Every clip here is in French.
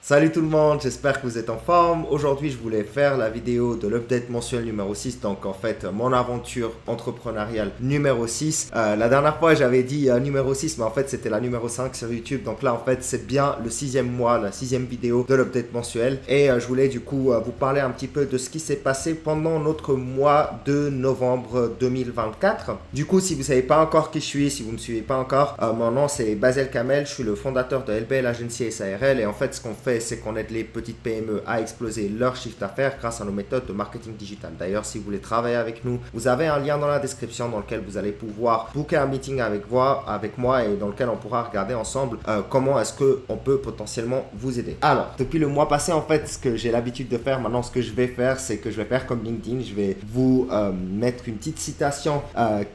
Salut tout le monde, j'espère que vous êtes en forme. Aujourd'hui, je voulais faire la vidéo de l'update mensuel numéro 6, donc en fait, mon aventure entrepreneuriale numéro 6. La dernière fois, j'avais dit numéro 6, mais en fait, c'était la numéro 5 sur YouTube. Donc là, en fait, c'est bien le 6e mois, la 6e vidéo de l'update mensuel. Et je voulais du coup vous parler un petit peu de ce qui s'est passé pendant notre mois de novembre 2024. Du coup, si vous ne savez pas encore qui je suis, si vous ne me suivez pas encore, mon nom c'est Basel Kamel, je suis le fondateur de LBL Agency SARL et en fait, ce qu'on fait, c'est qu'on aide les petites PME à exploser leur chiffre d'affaires grâce à nos méthodes de marketing digital. D'ailleurs, si vous voulez travailler avec nous, vous avez un lien dans la description dans lequel vous allez pouvoir booker un meeting avec moi et dans lequel on pourra regarder ensemble comment est-ce qu'on peut potentiellement vous aider. Alors, depuis le mois passé, en fait, ce que j'ai l'habitude de faire, maintenant ce que je vais faire, c'est que je vais faire comme LinkedIn, je vais vous mettre une petite citation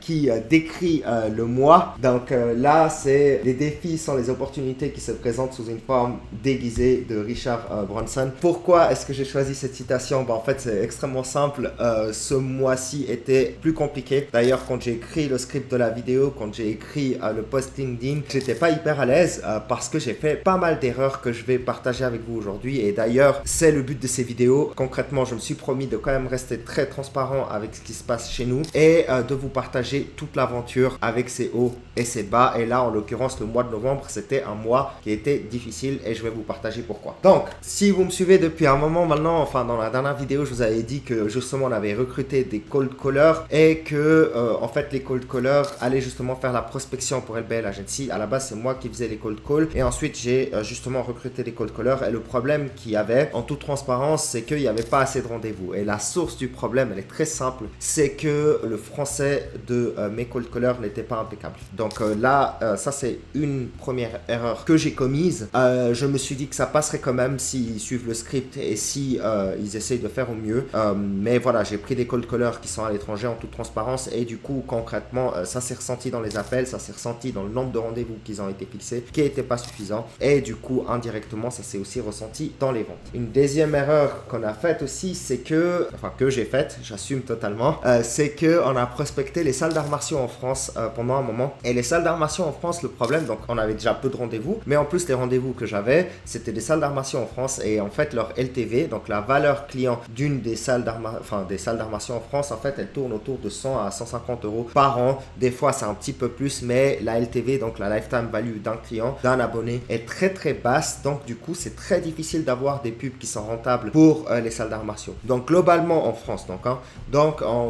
qui décrit le mois. Donc là, c'est les défis sont les opportunités qui se présentent sous une forme déguisée de Richard Branson. Pourquoi est-ce que j'ai choisi cette citation? En fait, c'est extrêmement simple. Ce mois-ci était plus compliqué. D'ailleurs, quand j'ai écrit le script de la vidéo, quand j'ai écrit le post LinkedIn, j'étais pas hyper à l'aise parce que j'ai fait pas mal d'erreurs que je vais partager avec vous aujourd'hui. Et d'ailleurs, c'est le but de ces vidéos. Concrètement, je me suis promis de quand même rester très transparent avec ce qui se passe chez nous et de vous partager toute l'aventure avec ses hauts et ses bas. Et là, en l'occurrence, le mois de novembre, c'était un mois qui était difficile et je vais vous partager pourquoi. Donc, si vous me suivez depuis un moment maintenant, enfin dans la dernière vidéo, je vous avais dit que justement on avait recruté des cold callers et que en fait les cold callers allaient justement faire la prospection pour LBL Agency. À la base, c'est moi qui faisais les cold calls et ensuite j'ai justement recruté des cold callers et le problème qu'il y avait, en toute transparence, c'est qu'il n'y avait pas assez de rendez-vous. Et la source du problème, elle est très simple, c'est que le français de mes cold callers n'était pas impeccable. Donc là, ça c'est une première erreur que j'ai commise. Je me suis dit que ça passerait quand même s'ils suivent le script et si ils essayent de faire au mieux. Mais voilà, j'ai pris des cold callers qui sont à l'étranger en toute transparence et du coup, concrètement, ça s'est ressenti dans les appels, ça s'est ressenti dans le nombre de rendez-vous qu'ils ont été fixés, qui n'était pas suffisant. Et du coup, indirectement, ça s'est aussi ressenti dans les ventes. Une deuxième erreur qu'on a faite aussi, c'est que, enfin que j'ai faite, j'assume totalement, c'est que on a prospecté les salles d'arts martiaux en France pendant un moment. Et les salles d'arts martiaux en France, le problème, donc on avait déjà peu de rendez-vous, mais en plus les rendez-vous que j'avais, c'était des salles d'arts martiaux en France et en fait leur LTV, donc la valeur client d'une des salles d'arts martiaux en France, en fait elle tourne autour de 100 à 150 euros par an. Des fois c'est un petit peu plus, mais la LTV, donc la lifetime value d'un client, d'un abonné, est très très basse. Donc du coup c'est très difficile d'avoir des pubs qui sont rentables pour les salles d'arts martiaux. Donc globalement en France,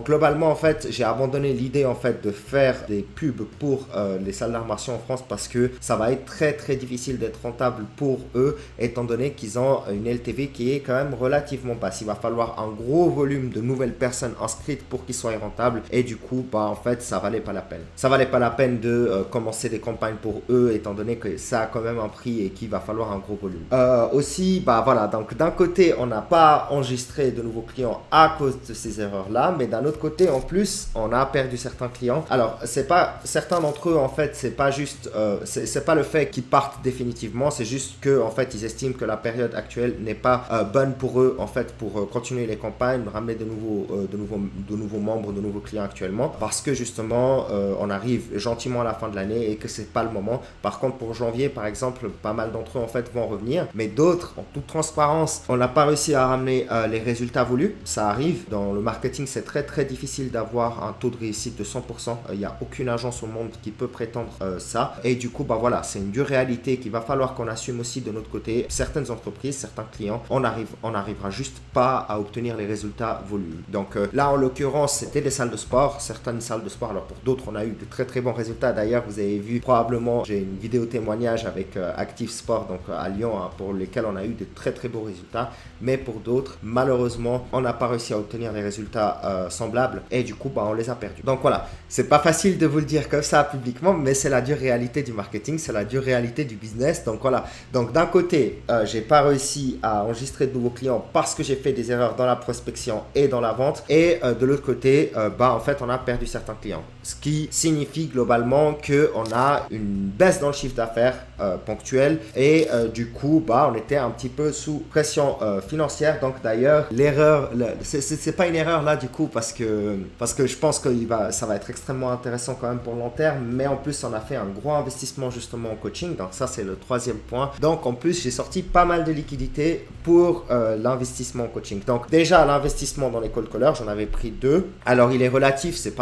globalement en fait j'ai abandonné l'idée en fait de faire des pubs pour les salles d'arts martiaux en France parce que ça va être très très difficile d'être rentable pour eux étant donné qu'ils ont une LTV qui est quand même relativement basse. Il va falloir un gros volume de nouvelles personnes inscrites pour qu'ils soient rentables et du coup en fait ça valait pas la peine. Ça valait pas la peine de commencer des campagnes pour eux étant donné que ça a quand même un prix et qu'il va falloir un gros volume. Aussi voilà, donc d'un côté on n'a pas enregistré de nouveaux clients à cause de ces erreurs là, mais d'un autre côté en plus on a perdu certains clients. Alors c'est pas certains d'entre eux en fait, c'est pas juste c'est pas le fait qu'ils partent définitivement, c'est juste que en fait ils estiment que la période actuelle n'est pas bonne pour eux en fait pour continuer les campagnes, ramener de nouveaux membres, de nouveaux clients actuellement parce que justement on arrive gentiment à la fin de l'année et que c'est pas le moment. Par contre pour janvier par exemple, pas mal d'entre eux en fait vont revenir, mais d'autres en toute transparence, on n'a pas réussi à ramener les résultats voulus. Ça arrive, dans le marketing c'est très très difficile d'avoir un taux de réussite de 100%. Il n'y a aucune agence au monde qui peut prétendre ça et du coup voilà, c'est une dure réalité qu'il va falloir qu'on assume aussi de notre côté. Certaines entreprises, certains clients, on n'arrivera juste pas à obtenir les résultats voulus. Donc là en l'occurrence c'était des salles de sport, certaines salles de sport. Alors pour d'autres on a eu de très très bons résultats. D'ailleurs vous avez vu probablement, j'ai une vidéo témoignage avec Active Sport donc à Lyon pour lesquels on a eu de très très beaux résultats, mais pour d'autres malheureusement on n'a pas réussi à obtenir les résultats semblables et du coup on les a perdus. Donc voilà, c'est pas facile de vous le dire comme ça publiquement, mais c'est la dure réalité du marketing, c'est la dure réalité du business. Donc voilà, donc d'un côté j'ai pas réussi à enregistrer de nouveaux clients parce que j'ai fait des erreurs dans la prospection et dans la vente et de l'autre côté en fait on a perdu certains clients, ce qui signifie globalement que on a une baisse dans le chiffre d'affaires ponctuelle et du coup on était un petit peu sous pression financière. Donc d'ailleurs l'erreur, c'est pas une erreur là du coup parce que je pense que ça va être extrêmement intéressant quand même pour le long terme, mais en plus on a fait un gros investissement justement en coaching. Donc ça c'est le troisième point. Donc en plus j'ai sorti sorti pas mal de liquidités pour l'investissement en coaching. Donc déjà l'investissement dans les cold callers, j'en avais pris 2. Alors il est relatif, c'était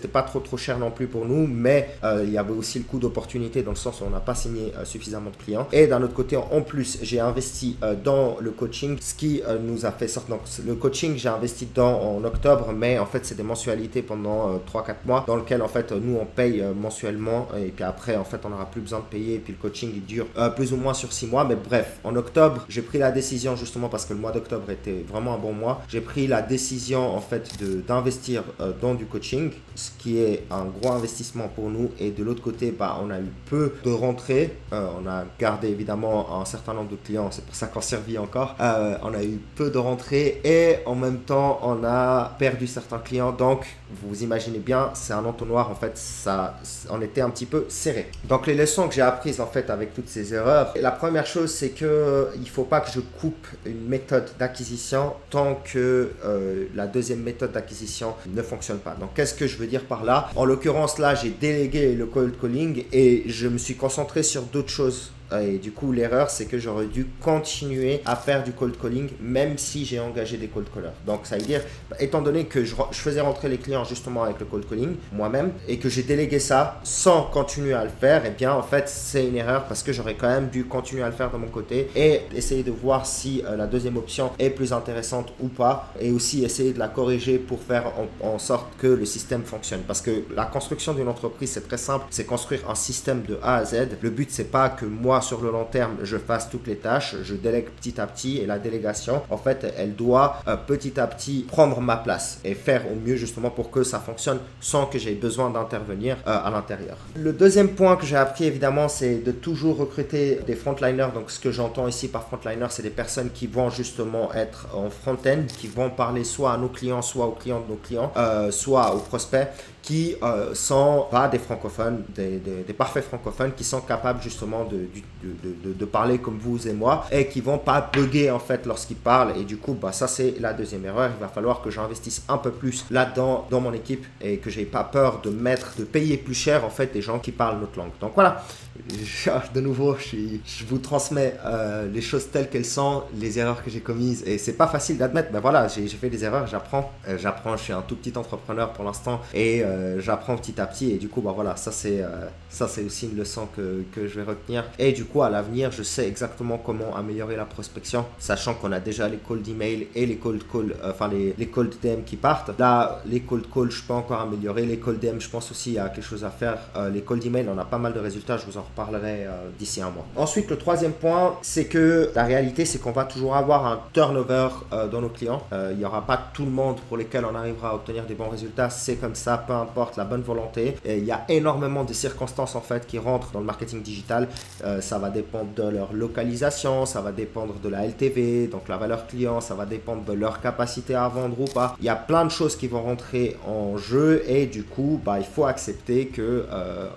pas trop cher non plus pour nous, mais il y avait aussi le coût d'opportunité dans le sens où on n'a pas signé suffisamment de clients. Et d'un autre côté, en plus, j'ai investi dans le coaching, ce qui nous a fait sortir. Donc le coaching, j'ai investi dedans en octobre, mais en fait c'est des mensualités pendant 3-4 mois dans lequel en fait nous on paye mensuellement et puis après en fait on n'aura plus besoin de payer et puis le coaching il dure plus ou moins sur 6 mois. Mais bref, en octobre, j'ai pris la décision justement parce que le mois d'octobre était vraiment un bon mois. J'ai pris la décision en fait d'investir dans du coaching, ce qui est un gros investissement pour nous. Et de l'autre côté, on a eu peu de rentrées. On a gardé évidemment un certain nombre de clients, c'est pour ça qu'on survit encore. On a eu peu de rentrées et en même temps, on a perdu certains clients. Donc, vous imaginez bien, c'est un entonnoir en fait. On était un petit peu serré. Donc, les leçons que j'ai apprises en fait avec toutes ces erreurs, la première chose, c'est que il faut pas que je coupe une méthode d'acquisition tant que la deuxième méthode d'acquisition ne fonctionne pas. Donc, qu'est-ce que je veux dire par là? En l'occurrence, là, j'ai délégué le cold calling et je me suis concentré sur d'autres choses. Et du coup, l'erreur, c'est que j'aurais dû continuer à faire du cold calling, même si j'ai engagé des cold callers. Donc, ça veut dire, étant donné que je faisais rentrer les clients justement avec le cold calling, moi-même, et que j'ai délégué ça sans continuer à le faire, eh bien, en fait, c'est une erreur parce que j'aurais quand même dû continuer à le faire de mon côté et essayer de voir si la deuxième option est plus intéressante ou pas, et aussi essayer de la corriger pour faire en sorte que le système fonctionne. Parce que la construction d'une entreprise, c'est très simple, c'est construire un système de A à Z. Le but, c'est pas que moi, sur le long terme, je fasse toutes les tâches, je délègue petit à petit et la délégation, en fait, elle doit petit à petit prendre ma place et faire au mieux justement pour que ça fonctionne sans que j'ai besoin d'intervenir à l'intérieur. Le deuxième point que j'ai appris évidemment, c'est de toujours recruter des frontliners. Donc ce que j'entends ici par frontliner, c'est des personnes qui vont justement être en front-end, qui vont parler soit à nos clients, soit aux clients de nos clients, soit aux prospects, qui sont pas des francophones, des parfaits francophones qui sont capables justement de parler comme vous et moi et qui vont pas bugger en fait lorsqu'ils parlent. Et du coup, ça c'est la deuxième erreur. Il va falloir que j'investisse un peu plus là-dedans dans mon équipe et que j'ai pas peur de payer plus cher en fait des gens qui parlent notre langue. Donc voilà, de nouveau, je vous transmets les choses telles qu'elles sont, les erreurs que j'ai commises et c'est pas facile d'admettre. Mais voilà, j'ai fait des erreurs, j'apprends. Je suis un tout petit entrepreneur pour l'instant et j'apprends petit à petit et du coup voilà, ça c'est aussi une leçon que je vais retenir. Et du coup à l'avenir, je sais exactement comment améliorer la prospection, sachant qu'on a déjà les cold email et les cold call, les cold DM qui partent. Là, les cold call, je peux encore améliorer. Les cold DM, je pense aussi il y a quelque chose à faire. Les cold email, on a pas mal de résultats, je vous en reparlerai d'ici un mois. Ensuite, le troisième point, c'est que la réalité, c'est qu'on va toujours avoir un turnover dans nos clients. Il n'y aura pas tout le monde pour lesquels on arrivera à obtenir des bons résultats. C'est comme ça, peu importe la bonne volonté. Et il y a énormément de circonstances en fait qui rentrent dans le marketing digital. Ça va dépendre de leur localisation, ça va dépendre de la LTV, donc la valeur client, ça va dépendre de leur capacité à vendre ou pas. Il y a plein de choses qui vont rentrer en jeu et du coup, il faut accepter que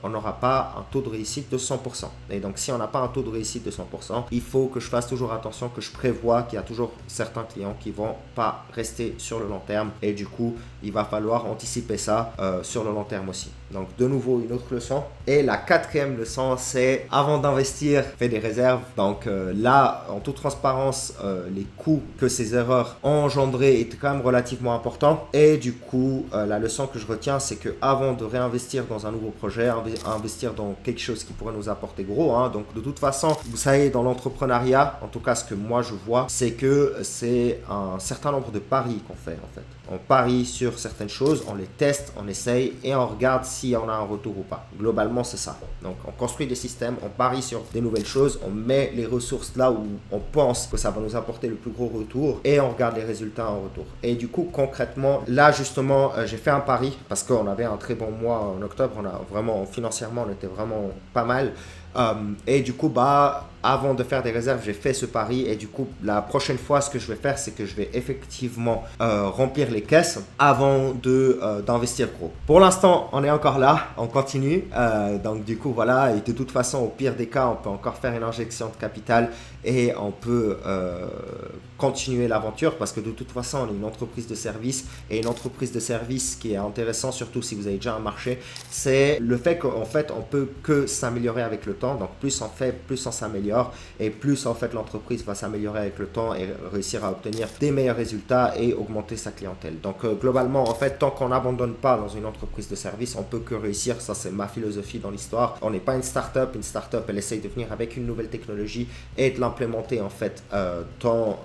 on n'aura pas un taux de réussite de 100%. Et donc, si on n'a pas un taux de réussite de 100%, il faut que je fasse toujours attention, que je prévois qu'il y a toujours certains clients qui vont pas rester sur le long terme et du coup, il va falloir anticiper ça sur le long terme aussi. Donc, de nouveau, une autre leçon. Et la quatrième leçon, c'est avant d'investir, fais des réserves. Donc là, en toute transparence, les coûts que ces erreurs ont engendrés étaient quand même relativement importants. Et du coup, la leçon que je retiens, c'est que avant de réinvestir dans un nouveau projet, investir dans quelque chose qui pourrait nous apporter gros. Donc de toute façon, vous savez, dans l'entrepreneuriat, en tout cas ce que moi je vois, c'est que c'est un certain nombre de paris qu'on fait en fait. On parie sur certaines choses, on les teste, on essaye et on regarde si on a un retour ou pas. Globalement, c'est ça. Donc, on construit des systèmes, on parie sur des nouvelles choses, on met les ressources là où on pense que ça va nous apporter le plus gros retour et on regarde les résultats en retour. Et du coup, concrètement, là justement, j'ai fait un pari parce qu'on avait un très bon mois en octobre. On a vraiment, financièrement, on était vraiment pas mal. Et du coup, avant de faire des réserves, j'ai fait ce pari et du coup, la prochaine fois, ce que je vais faire, c'est que je vais effectivement remplir les caisses avant d'investir gros. Pour l'instant, on est encore là, on continue. Donc du coup, voilà, et de toute façon, au pire des cas, on peut encore faire une injection de capital et on peut continuer l'aventure parce que de toute façon, on est une entreprise de service et une entreprise de service qui est intéressant, surtout si vous avez déjà un marché, c'est le fait qu'en fait, on peut que s'améliorer avec le temps. Donc, plus on fait, plus on s'améliore et plus en fait l'entreprise va s'améliorer avec le temps et réussir à obtenir des meilleurs résultats et augmenter sa clientèle. Donc, globalement, en fait, tant qu'on n'abandonne pas dans une entreprise de service, on peut que réussir. Ça, c'est ma philosophie dans l'histoire. On n'est pas une start-up. Une start-up, elle essaye de venir avec une nouvelle technologie et de l'implémenter en fait dans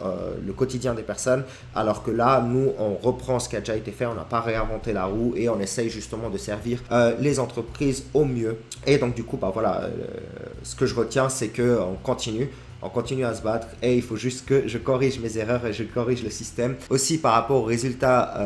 le quotidien des personnes, alors que là, nous, on reprend ce qui a déjà été fait, on n'a pas réinventé la roue et on essaye justement de servir les entreprises au mieux. Et donc du coup, bah voilà, ce que je retiens, c'est qu'on continue. On continue à se battre et il faut juste que je corrige mes erreurs et je corrige le système. Aussi par rapport aux résultats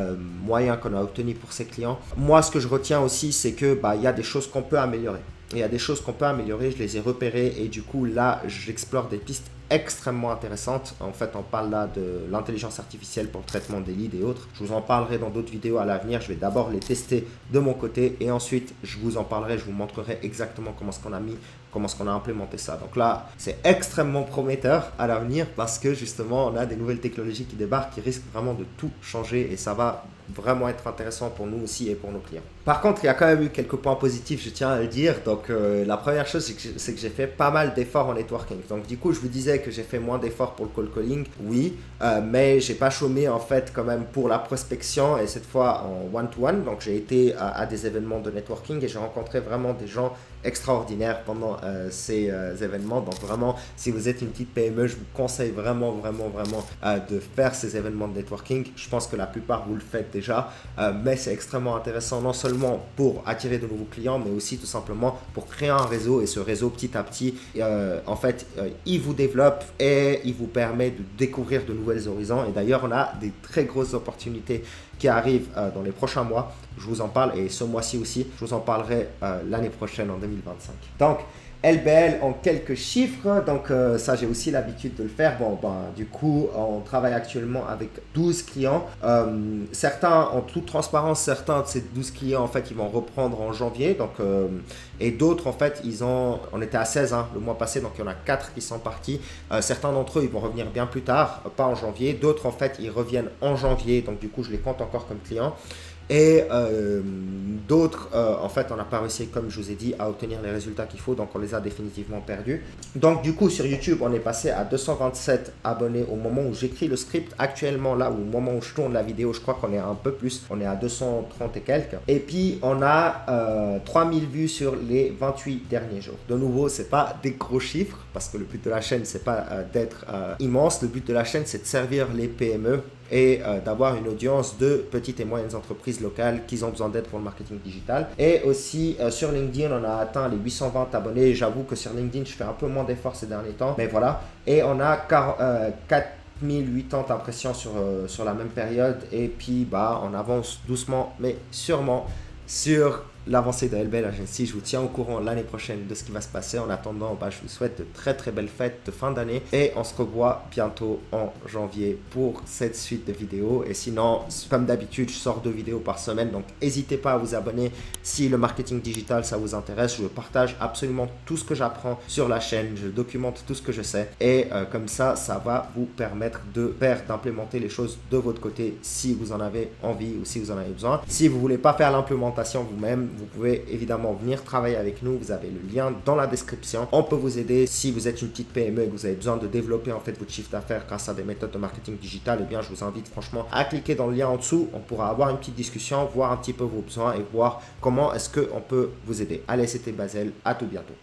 moyens qu'on a obtenus pour ces clients, moi ce que je retiens aussi, c'est que bah, y a des choses qu'on peut améliorer. Il y a des choses qu'on peut améliorer, je les ai repérées et du coup là j'explore des pistes extrêmement intéressantes. En fait, on parle là de l'intelligence artificielle pour le traitement des leads et autres. Je vous en parlerai dans d'autres vidéos à l'avenir. Je vais d'abord les tester de mon côté et ensuite je vous en parlerai, je vous montrerai exactement comment est-ce qu'on a implémenté ça. Donc là, c'est extrêmement prometteur à l'avenir parce que justement, on a des nouvelles technologies qui débarquent qui risquent vraiment de tout changer et ça va vraiment être intéressant pour nous aussi et pour nos clients. Par contre, il y a quand même eu quelques points positifs, je tiens à le dire. Donc, la première chose, c'est que j'ai fait pas mal d'efforts en networking. Donc, du coup, je vous disais que j'ai fait moins d'efforts pour le cold calling, oui, mais j'ai pas chômé en fait quand même pour la prospection et cette fois en one-to-one. Donc, j'ai été à des événements de networking et j'ai rencontré vraiment des gens extraordinaires pendant ces événements. Donc, vraiment, si vous êtes une petite PME, je vous conseille vraiment de faire ces événements de networking. Je pense que la plupart vous le faites déjà, mais c'est extrêmement intéressant non seulement pour attirer de nouveaux clients, mais aussi tout simplement pour créer un réseau et ce réseau petit à petit, en fait, il vous développe et il vous permet de découvrir de nouvelles horizons. Et d'ailleurs, on a des très grosses opportunités qui arrivent dans les prochains mois. Je vous en parle et ce mois-ci aussi, je vous en parlerai l'année prochaine en 2025. Donc, LBL en quelques chiffres, donc ça j'ai aussi l'habitude de le faire. Bon, du coup, on travaille actuellement avec 12 clients. Certains, en toute transparence, certains de ces 12 clients, en fait, ils vont reprendre en janvier. Donc, et d'autres, en fait, on était à 16 le mois passé, donc il y en a 4 qui sont partis. Certains d'entre eux, ils vont revenir bien plus tard, pas en janvier. D'autres, en fait, ils reviennent en janvier, donc du coup, je les compte encore comme clients. Et d'autres, en fait, on n'a pas réussi, comme je vous ai dit, à obtenir les résultats qu'il faut, donc on les a définitivement perdus. Donc du coup, sur YouTube, on est passé à 227 abonnés au moment où j'écris le script. Actuellement, là, au moment où je tourne la vidéo, je crois qu'on est un peu plus, on est à 230 et quelques. Et puis, on a 3000 vues sur les 28 derniers jours. De nouveau, c'est pas des gros chiffres, parce que le but de la chaîne, c'est pas d'être immense. Le but de la chaîne, c'est de servir les PME et d'avoir une audience de petites et moyennes entreprises locales qui ont besoin d'aide pour le marketing digital. Et aussi sur LinkedIn, on a atteint les 820 abonnés. J'avoue que sur LinkedIn, je fais un peu moins d'efforts ces derniers temps, mais voilà. Et on a 4080 impressions sur la même période. Et puis, on avance doucement, mais sûrement sur l'avancée de LBL Agency. Je vous tiens au courant l'année prochaine de ce qui va se passer. En attendant, je vous souhaite de très belles fêtes de fin d'année et on se revoit bientôt en janvier pour cette suite de vidéos. Et sinon, comme d'habitude, je sors 2 vidéos par semaine, donc n'hésitez pas à vous abonner si le marketing digital ça vous intéresse. Je partage absolument tout ce que j'apprends sur la chaîne, je documente tout ce que je sais et comme ça va vous permettre d'implémenter les choses de votre côté si vous en avez envie ou si vous en avez besoin. Si vous voulez pas faire l'implémentation vous-même, vous pouvez évidemment venir travailler avec nous. Vous avez le lien dans la description. On peut vous aider si vous êtes une petite PME et que vous avez besoin de développer en fait votre chiffre d'affaires grâce à des méthodes de marketing digital. Eh bien, je vous invite franchement à cliquer dans le lien en dessous. On pourra avoir une petite discussion, voir un petit peu vos besoins et voir comment est-ce qu'on peut vous aider. Allez, c'était Basel. À tout bientôt.